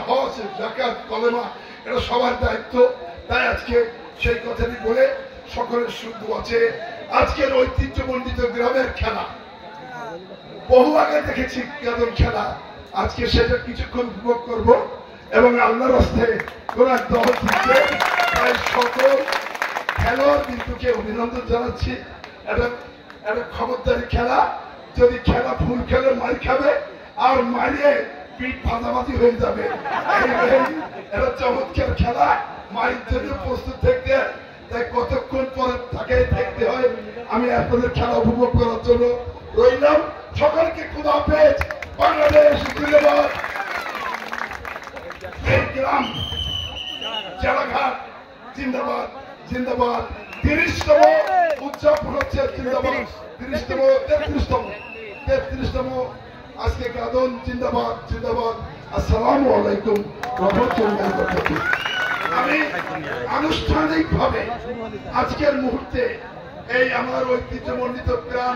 হজ যাকাত কলেমা এটা সবার দায়িত্ব। তাই আজকে সেই কথাটি বলে সকলের শুদ্ধ আছে। আজকের ঐতিহ্যমণ্ডিত গ্রামের খেলা বহু আগে দেখেছি গাদন খেলা, আজকে সেটা কিছুক্ষণ উপভোগ করব এবং আল্লাহর রাস্তায় কোরআন দল জিতবে। তাই সকল খেলোয়াড় বিন্দুকে অভিনন্দন জানাচ্ছি। এটা খবরদারি খেলা, যদি খেলা ফুল খেলে মার খাবে আর মারিয়ে পিঠ ভাজাভাজি হয়ে যাবে। এটা চমৎকার খেলা, মায়ের জন্য প্রস্তুত থাকতে, তাই কতক্ষণ পরে তাকে দেখতে হয়। আমি আপনাদের খেলা উপভোগ করার জন্য রইলাম। সকলকে খুদা হাফেজ। বাংলাদেশ জিন্দাবাদ। এই গ্রাম জেলাঘাট জিন্দাবাদ জিন্দাবাদ। 30তম উদযাপন হচ্ছে জিন্দাবাদ। 33তম আজকে গাদন জিন্দাবাদ জিন্দাবাদ। আসসালামু আলাইকুম রহমতুল্লাহি ওয়া বারাকাতুহু। আমি আনুষ্ঠানিকভাবে আজকের মুহূর্তে এই আমার ঐতিহ্যমণ্ডিত গ্রাম